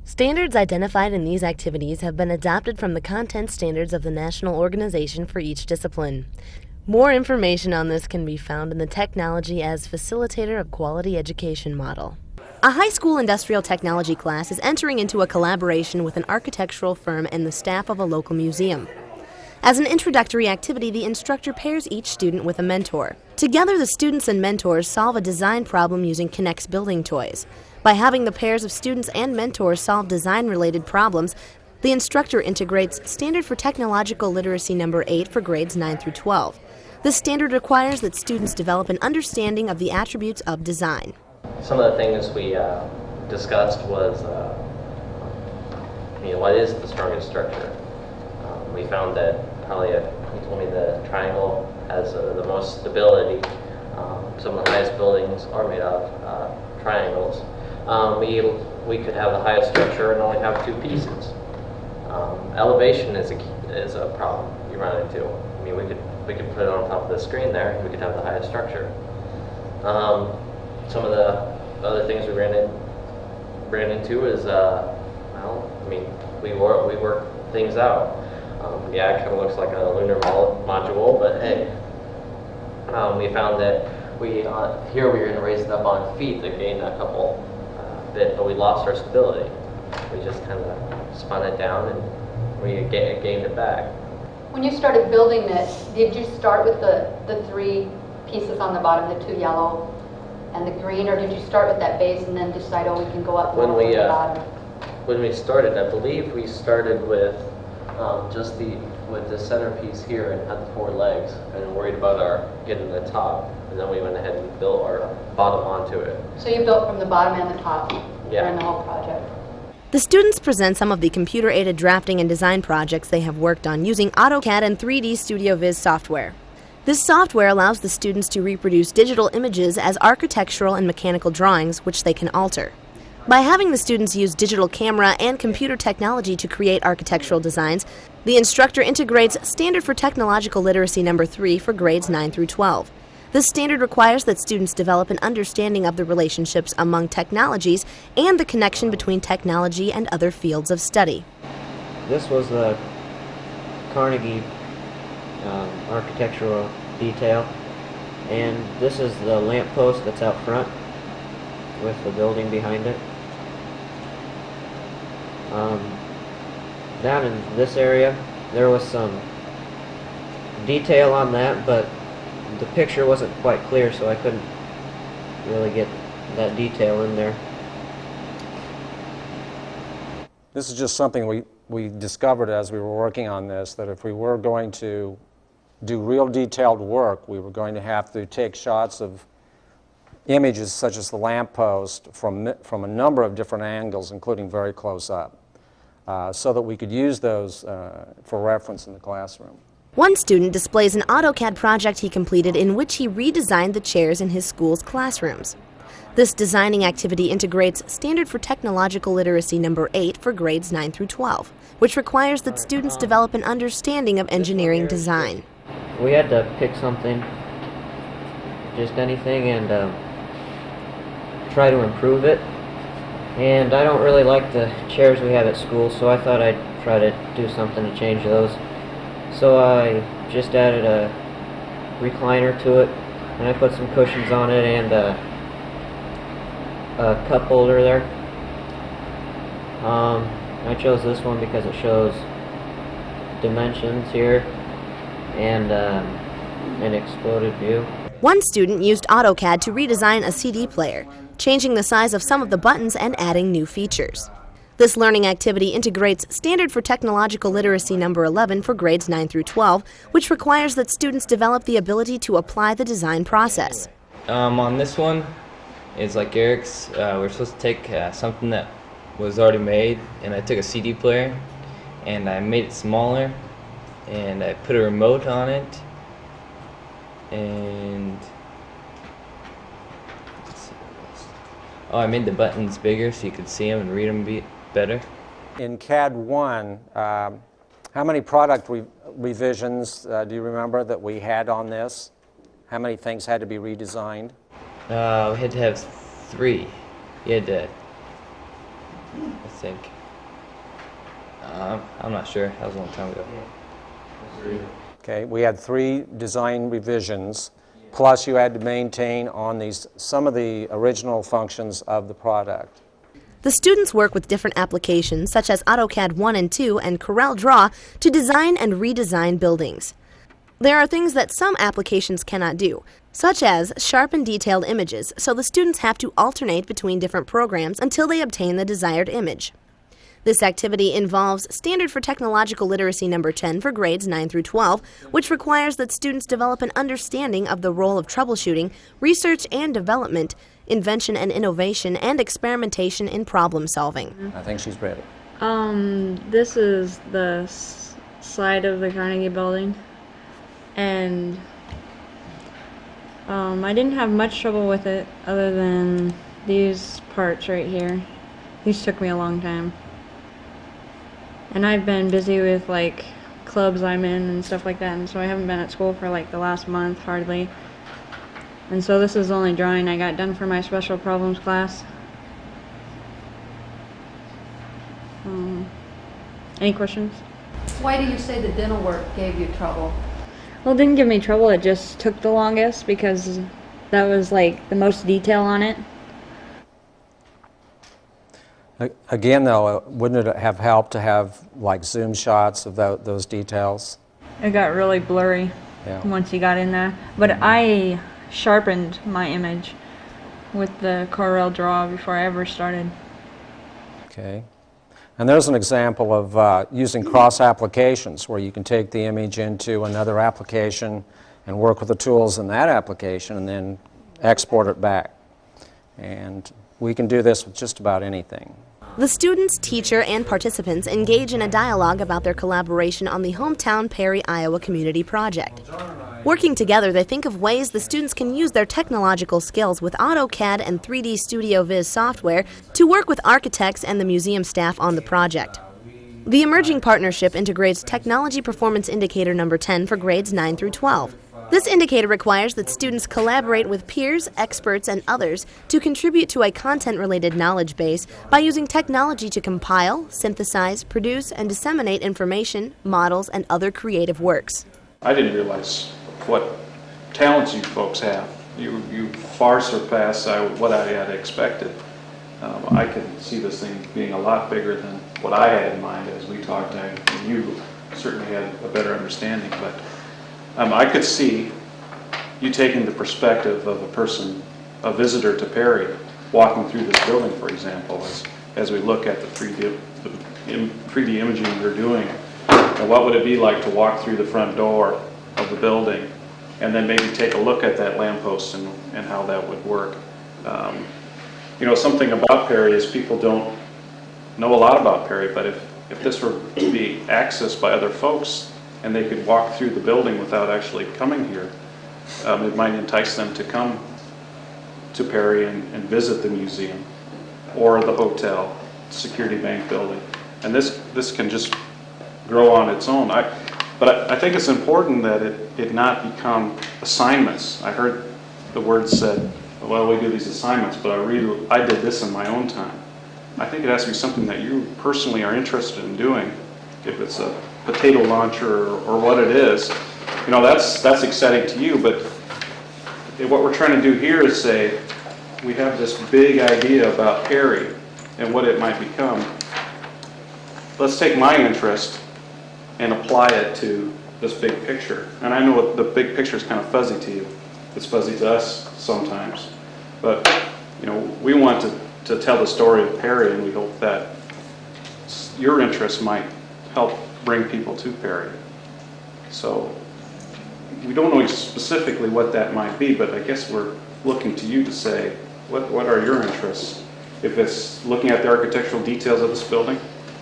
Standards identified in these activities have been adopted from the content standards of the national organization for each discipline. More information on this can be found in the Technology as Facilitator of Quality Education model. A high school industrial technology class is entering into a collaboration with an architectural firm and the staff of a local museum. As an introductory activity, the instructor pairs each student with a mentor. Together, the students and mentors solve a design problem using K'NEX building toys. By having the pairs of students and mentors solve design-related problems, the instructor integrates Standard for Technological Literacy number 8 for grades 9 through 12. This standard requires that students develop an understanding of the attributes of design. Some of the things we discussed was, what is the strongest structure? We found that probably, he told me the triangle has the most stability. Some of the highest buildings are made of triangles. We could have the highest structure and only have two pieces. Elevation is a problem you run into. I mean, we could put it on top of the screen there, and we could have the highest structure. Some of the other things we ran into is, we work things out. Yeah, it kind of looks like a lunar module, but hey, we found that here we were going to raise it up on feet that gained a couple bit, but we lost our stability. We just kind of spun it down and we gained it back. When you started building it, did you start with the three pieces on the bottom, the two yellow and the green, or did you start with that base and then decide, oh, we can go up more from the bottom? When we started, I believe we started with just with the centerpiece here and had the four legs, and worried about getting the top, and then we went ahead and built our bottom onto it. So you built from the bottom and the top during the whole project? The students present some of the computer-aided drafting and design projects they have worked on using AutoCAD and 3D Studio Viz software. This software allows the students to reproduce digital images as architectural and mechanical drawings, which they can alter. By having the students use digital camera and computer technology to create architectural designs, the instructor integrates Standard for Technological Literacy number 3 for grades 9 through 12. This standard requires that students develop an understanding of the relationships among technologies and the connection between technology and other fields of study. This was the Carnegie architectural detail, and this is the lamppost that's out front with the building behind it. Down in this area there was some detail on that, but the picture wasn't quite clear, so I couldn't really get that detail in there. This is just something we discovered as we were working on this, that if we were going to do real detailed work, we were going to have to take shots of images such as the lamppost from a number of different angles, including very close up, so that we could use those for reference in the classroom. One student displays an AutoCAD project he completed in which he redesigned the chairs in his school's classrooms. This designing activity integrates Standard for Technological Literacy number 8 for grades 9 through 12, which requires that students develop an understanding of engineering design. We had to pick something, just anything, and try to improve it. And I don't really like the chairs we have at school, so I thought I'd try to do something to change those. So I just added a recliner to it, and I put some cushions on it and a cup holder there. I chose this one because it shows dimensions here and an exploded view. One student used AutoCAD to redesign a CD player, changing the size of some of the buttons and adding new features. This learning activity integrates Standard for Technological Literacy number 11 for grades 9 through 12, which requires that students develop the ability to apply the design process. On this one, it's like Eric's, we're supposed to take something that was already made, and I took a CD player and I made it smaller, and I put a remote on it, and I made the buttons bigger so you could see them and read them better. In CAD 1, how many product revisions do you remember that we had on this? How many things had to be redesigned? We had to have 3. You had to, I think. I'm not sure. That was a long time ago. Okay, we had 3 design revisions, plus you had to maintain on these some of the original functions of the product. The students work with different applications such as AutoCAD 1 and 2 and CorelDRAW to design and redesign buildings. There are things that some applications cannot do, such as sharpen detailed images, so the students have to alternate between different programs until they obtain the desired image. This activity involves Standard for Technological Literacy number 10 for grades 9 through 12, which requires that students develop an understanding of the role of troubleshooting, research and development, invention and innovation, and experimentation in problem solving. I think she's ready. This is the side of the Carnegie Building, and I didn't have much trouble with it other than these parts right here. These took me a long time. And I've been busy with like clubs I'm in and stuff like that, and so I haven't been at school for like the last month hardly. And so this is the only drawing I got done for my special problems class. Any questions? Why do you say the dental work gave you trouble? Well, it didn't give me trouble, it just took the longest because that was like the most detail on it. Again, though, wouldn't it have helped to have like zoom shots of those details? It got really blurry once you got in there. But I sharpened my image with the CorelDRAW before I ever started. Okay. And there's an example of using cross applications where you can take the image into another application and work with the tools in that application and then export it back. And we can do this with just about anything. The students, teacher, and participants engage in a dialogue about their collaboration on the Hometown Perry, Iowa Community Project. Working together, they think of ways the students can use their technological skills with AutoCAD and 3D Studio Viz software to work with architects and the museum staff on the project. The emerging partnership integrates Technology Performance Indicator number 10 for grades 9 through 12. This indicator requires that students collaborate with peers, experts, and others to contribute to a content-related knowledge base by using technology to compile, synthesize, produce, and disseminate information, models, and other creative works. I didn't realize what talents you folks have. You far surpass what I had expected. I could see this thing being a lot bigger than what I had in mind as we talked. You certainly had a better understanding, but I could see you taking the perspective of a person, a visitor to Perry, walking through this building, for example, as we look at the 3D imaging they're doing. And what would it be like to walk through the front door of the building and then maybe take a look at that lamppost and how that would work. You know, something about Perry is people don't know a lot about Perry, but if this were to be accessed by other folks, and they could walk through the building without actually coming here, it might entice them to come to Perry and visit the museum or the hotel, Security Bank building. And this can just grow on its own. But I think it's important that it not become assignments. I heard the word said, well, we do these assignments, but I did this in my own time. I think it has to be something that you personally are interested in doing. If it's a potato launcher or what it is, you know, that's exciting to you, but what we're trying to do here is say, we have this big idea about Perry and what it might become. Let's take my interest and apply it to this big picture. And I know the big picture is kind of fuzzy to you. It's fuzzy to us sometimes. But, you know, we want to tell the story of Perry, and we hope that your interest might help bring people to Perry. So we don't know specifically what that might be, but I guess we're looking to you to say, what are your interests? If it's looking at the architectural details of this building,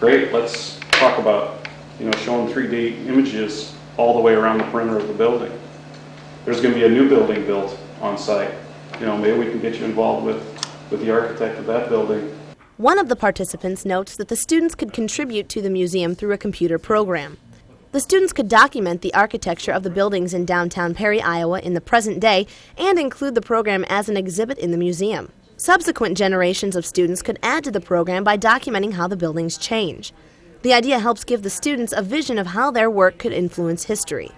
great, let's talk about, you know, showing 3D images all the way around the perimeter of the building. There's going to be a new building built on site. You know, maybe we can get you involved with the architect of that building. One of the participants notes that the students could contribute to the museum through a computer program. The students could document the architecture of the buildings in downtown Perry, Iowa in the present day and include the program as an exhibit in the museum. Subsequent generations of students could add to the program by documenting how the buildings change. The idea helps give the students a vision of how their work could influence history.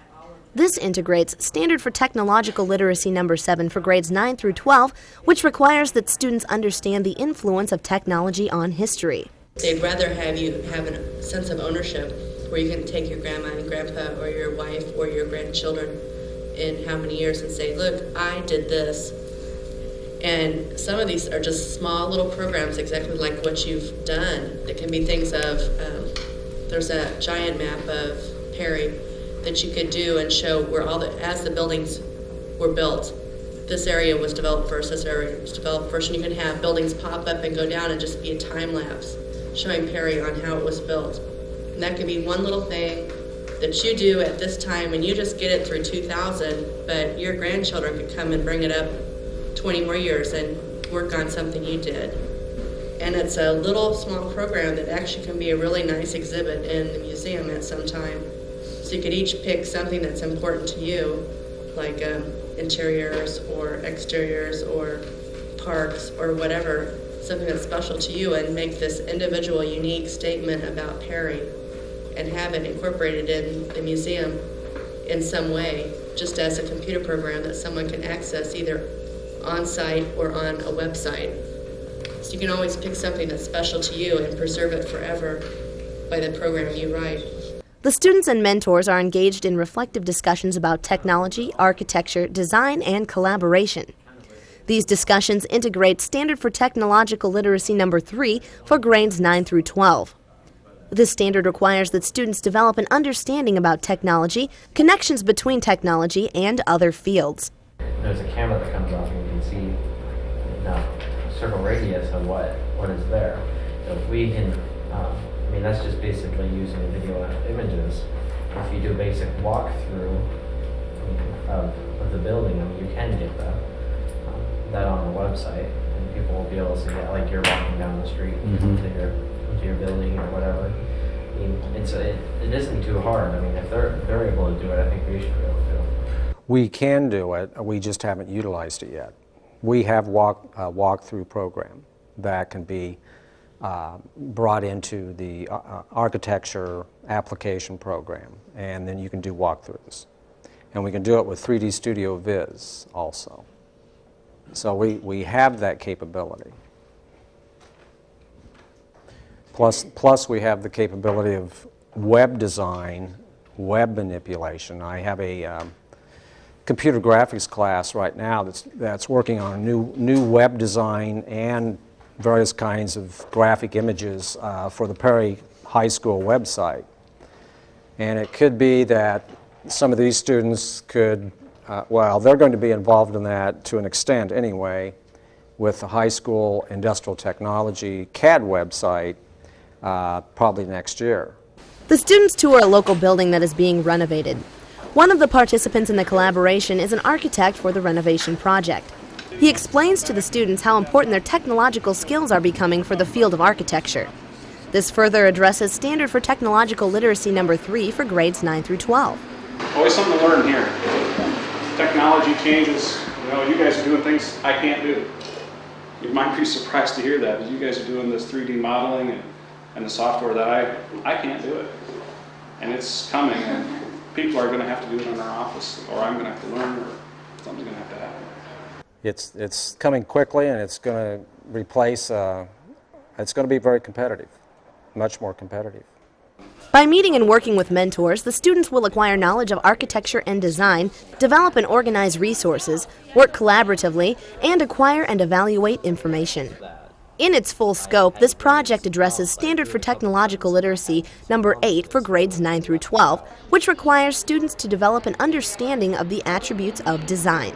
This integrates Standard for Technological Literacy number 7 for grades 9 through 12, which requires that students understand the influence of technology on history. They'd rather have you have a sense of ownership where you can take your grandma and grandpa or your wife or your grandchildren in how many years and say, look, I did this. And some of these are just small little programs exactly like what you've done. It can be things of, there's a giant map of Perry that you could do and show where as the buildings were built, this area was developed first, this area was developed first, and you can have buildings pop up and go down and just be a time lapse showing Perry on how it was built. And that could be one little thing that you do at this time and you just get it through 2000, but your grandchildren could come and bring it up 20 more years and work on something you did. And it's a little small program that actually can be a really nice exhibit in the museum at some time. So you could each pick something that's important to you, like interiors or exteriors or parks or whatever, something that's special to you, and make this individual unique statement about Perry and have it incorporated in the museum in some way, just as a computer program that someone can access either on-site or on a website. So you can always pick something that's special to you and preserve it forever by the program you write. The students and mentors are engaged in reflective discussions about technology, architecture, design, and collaboration. These discussions integrate Standard for Technological Literacy number 3 for grades 9 through 12. This standard requires that students develop an understanding about technology, connections between technology, and other fields. There's a camera that comes off and you can see a circle radius of what is there. So if we can, that's just basically using video images. If you do a basic walkthrough of the building, you can get that on the website, and people will be able to see that, like you're walking down the street to your building or whatever. It isn't too hard. If they're able to do it, I think we should be able to do it. We can do it, we just haven't utilized it yet. We have a walkthrough program that can be brought into the architecture application program, and then you can do walkthroughs. And we can do it with 3D Studio Viz also. So we have that capability. Plus we have the capability of web design, web manipulation. I have a computer graphics class right now that's working on a new web design and various kinds of graphic images for the Perry High School website. And it could be that some of these students could, they're going to be involved in that to an extent anyway, with the high school industrial technology CAD website probably next year. The students tour a local building that is being renovated. One of the participants in the collaboration is an architect for the renovation project. He explains to the students how important their technological skills are becoming for the field of architecture. This further addresses Standard for Technological Literacy number 3 for grades 9 through 12. Always something to learn here. Technology changes. You guys are doing things I can't do. You might be surprised to hear that, but you guys are doing this 3D modeling and the software that I can't do it. And it's coming, and people are going to have to do it in our office, or I'm going to have to learn, or something's going to have to happen. It's coming quickly, and it's going to replace, it's going to be very competitive, much more competitive. By meeting and working with mentors, the students will acquire knowledge of architecture and design, develop and organize resources, work collaboratively, and acquire and evaluate information. In its full scope, this project addresses Standard for Technological Literacy number 8 for grades 9 through 12, which requires students to develop an understanding of the attributes of design.